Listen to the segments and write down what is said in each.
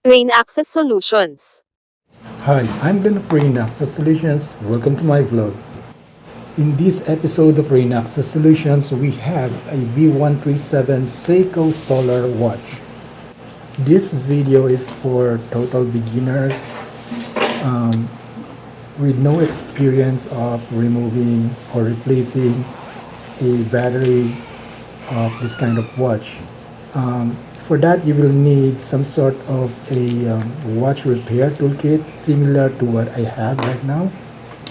Rain Access Solutions. Hi, I'm Glenn of Rain Access Solutions. Welcome to my vlog. In this episode of Rain Access Solutions, we have a W137 Seiko Solar watch. This video is for total beginners with no experience of removing or replacing a battery of this kind of watch. For that, you will need some sort of a watch repair toolkit similar to what I have right now.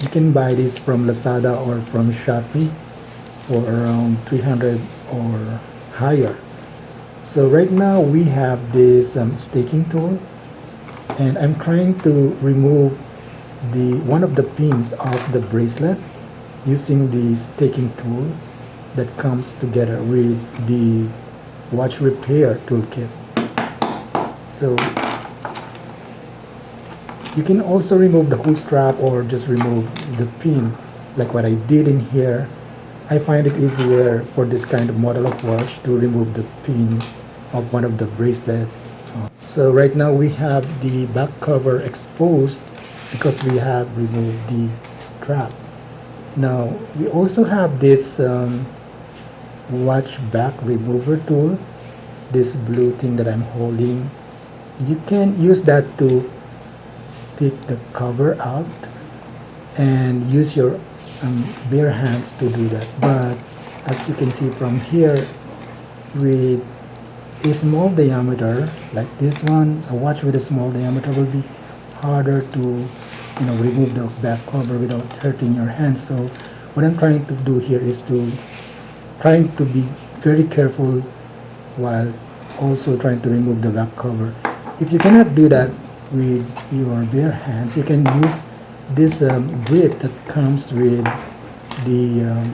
You can buy this from Lazada or from Shopee for around 300 or higher. So right now we have this staking tool, and I'm trying to remove the one of the pins of the bracelet using the staking tool that comes together with the watch repair toolkit. So you can also remove the whole strap or just remove the pin like what I did in here. I find it easier for this kind of model of watch to remove the pin of one of the bracelet. So right now we have the back cover exposed because we have removed the strap. Now we also have this watch back remover tool, this blue thing that I'm holding. You can use that to pick the cover out and use your bare hands to do that. But as you can see from here, with a small diameter like this one, a watch with a small diameter will be harder to remove the back cover without hurting your hands. So what I'm trying to do here is trying to be very careful while also trying to remove the back cover. If you cannot do that with your bare hands, you can use this grip that comes with the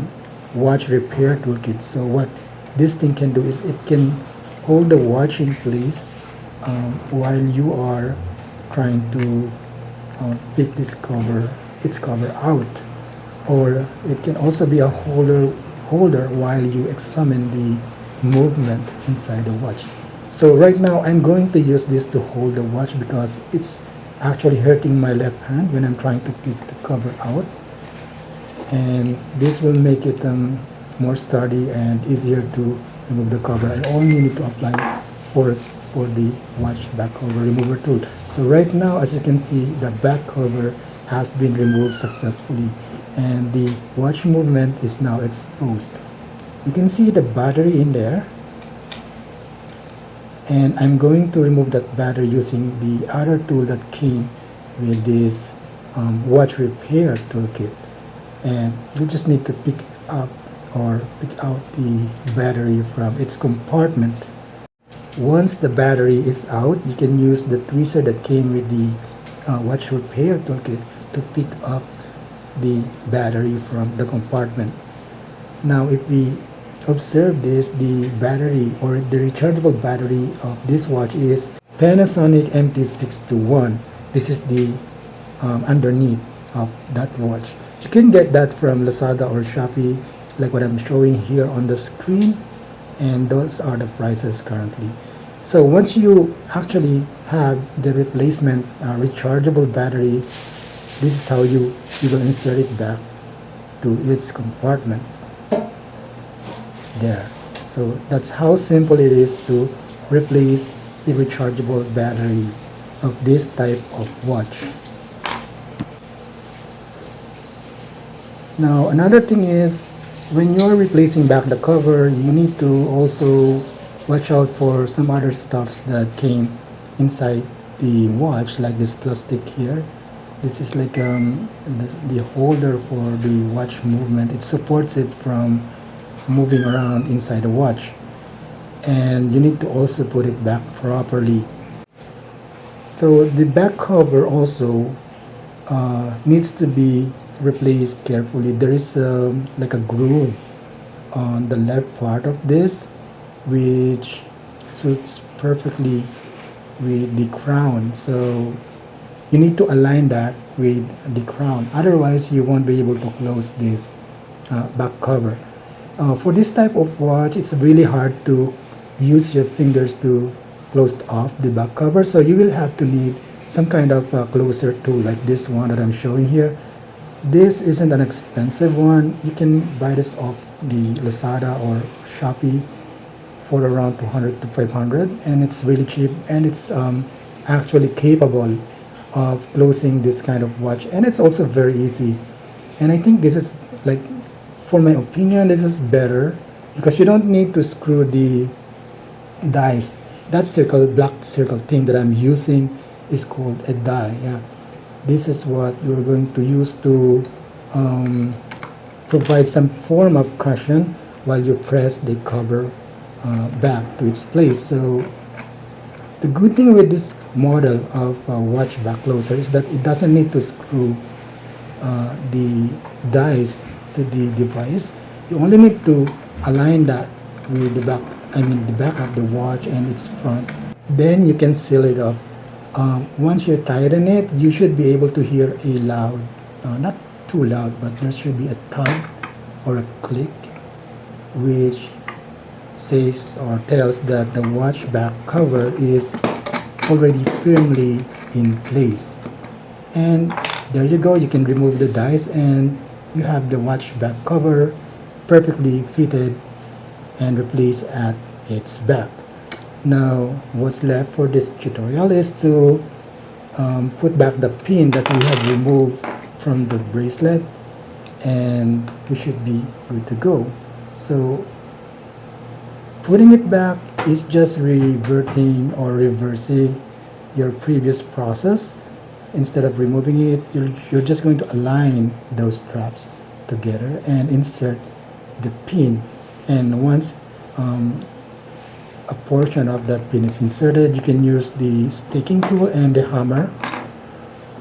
watch repair toolkit. So what this thing can do is it can hold the watch in place while you are trying to pick its cover out, or it can also be a holder while you examine the movement inside the watch. So right now I'm going to use this to hold the watch because it's actually hurting my left hand when I'm trying to pick the cover out, and this will make it more sturdy and easier to remove the cover. I only need to apply force for the watch back cover remover tool. So right now, as you can see, the back cover has been removed successfully and the watch movement is now exposed. You can see the battery in there, and I'm going to remove that battery using the other tool that came with this watch repair toolkit. And you just need to pick up or pick out the battery from its compartment. Once the battery is out, you can use the tweezer that came with the watch repair toolkit to pick up the battery from the compartment. Now if we observe this, the battery or the rechargeable battery of this watch is Panasonic MT621. This is the underneath of that watch. You can get that from Lazada or Shopee like what I'm showing here on the screen, and those are the prices currently. So once you actually have the replacement rechargeable battery, this is how you will insert it back to its compartment there. So that's how simple it is to replace the rechargeable battery of this type of watch. Now another thing is, when you're replacing back the cover, you need to also watch out for some other stuffs that came inside the watch, like this plastic here. This is like the holder for the watch movement. It supports it from moving around inside the watch, and you need to also put it back properly. So the back cover also needs to be replaced carefully. There is like a groove on the left part of this which suits perfectly with the crown, so you need to align that with the crown, otherwise you won't be able to close this back cover. For this type of watch, it's really hard to use your fingers to closed off the back cover, so you will have to need some kind of closer tool like this one that I'm showing here. This isn't an expensive one. You can buy this off the Lazada or Shopee for around 200 to 500, and it's really cheap, and it's actually capable of closing this kind of watch, and it's also very easy. And I think this is, like, for my opinion, this is better because you don't need to screw the dies. That black circle thing that I'm using is called a die. Yeah, this is what you're going to use to provide some form of cushion while you press the cover back to its place. So the good thing with this model of watch back closer is that it doesn't need to screw the dies to the device. You only need to align that with the back, the back of the watch and its front. Then you can seal it up. Once you tighten it, you should be able to hear a loud, not too loud, but there should be a tug or a click, which says or tells that the watch back cover is already firmly in place. And there you go, you can remove the dies and you have the watch back cover perfectly fitted and replaced at its back. Now what's left for this tutorial is to put back the pin that we have removed from the bracelet, and we should be good to go. So putting it back is just reverting or reversing your previous process. Instead of removing it, you're just going to align those straps together and insert the pin. And once a portion of that pin is inserted, you can use the staking tool and the hammer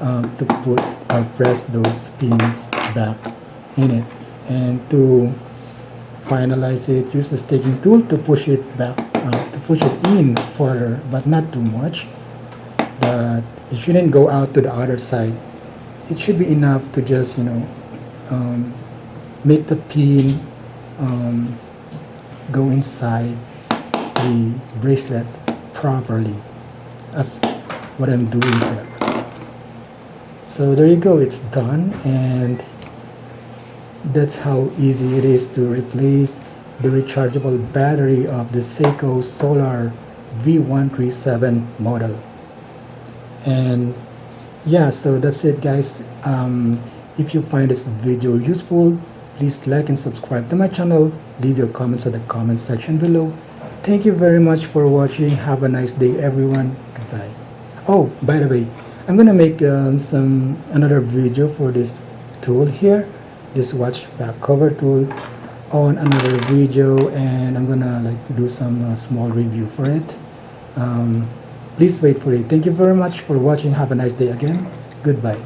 to put or press those pins back in it. And to finalize it, use the staking tool to push it back, to push it in further, but not too much. But it shouldn't go out to the other side. It should be enough to just, make the pin go inside the bracelet properly. That's what I'm doing here. So there you go, it's done, and that's how easy it is to replace the rechargeable battery of the Seiko Solar W137 model. And yeah, so that's it, guys. If you find this video useful, please like and subscribe to my channel. Leave your comments in the comment section below. Thank you very much for watching. Have a nice day, everyone. Goodbye. Oh, by the way, I'm gonna make another video for this tool here, this watch back cover tool, on another video, and I'm gonna do some small review for it. Please wait for it. Thank you very much for watching. Have a nice day again. Goodbye.